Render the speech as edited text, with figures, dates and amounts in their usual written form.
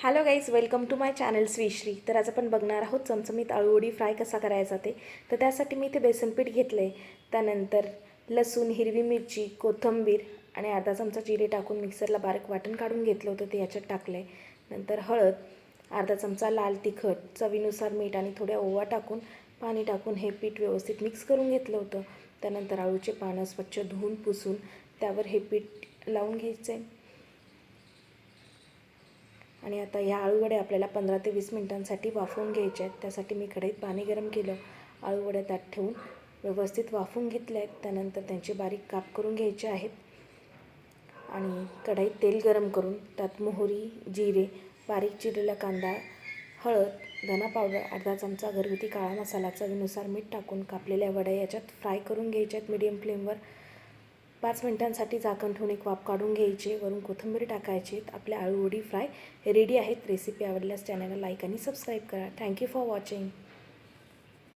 Hello guys, welcome to my channel Shri. तर आज आपण बघणार आहोत चमचमीत आळूवडी फ्राय कसा करायचा ते. तर त्यासाठी मी इथे बेसनपीठ घेतलं आहे. त्यानंतर लसूण, हिरवी मिरची, कोथिंबीर आणि अर्धा चमचा जिरे टाकून मिक्सरला बारीक वाटण काढून घेतलं होतं, ते याच्यात टाकलं आहे. नंतर हळद, अर्धा चमचा लाल तिखट, चवीनुसार मीठ आणि थोड्या ओवा टाकून पाणी टाकून हे पीठ व्यवस्थित मिक्स करून घेतलं होतं. त्यानंतर आळूचे पानं स्वच्छ धुवून पुसून त्यावर हे पीठ लावून घ्यायचं आहे. आणि आता ह्या आळूवड्या आपल्याला 15 ते 20 मिनिटांसाठी वाफवून घ्यायच्या आहेत. त्यासाठी मी कढईत पाणी गरम केलं, आळूवड्या त्यात ठेवून व्यवस्थित वाफवून घेतल्या आहेत. त्यानंतर त्यांचे बारीक काप करून घ्यायचे आहेत आणि कढईत तेल गरम करून त्यात मोहरी, जिरे, बारीक चिरलेला कांदा, हळद, धना पावडर, अर्धा चमचा घरगुती काळा मसाला, चवीनुसार मीठ टाकून कापलेल्या वड्या याच्यात फ्राय करून घ्यायच्या आहेत मीडियम फ्लेमवर. 5 मिनिटांसाठी झाकण ठेवून एक वाफ काढून घ्यायची. वरून कोथिंबीर टाकायची. आपल्या आळूवडी फ्राय रेडी आहेत. रेसिपी आवडल्यास चॅनलला लाईक आणि सबस्क्राईब करा. Thank you for watching.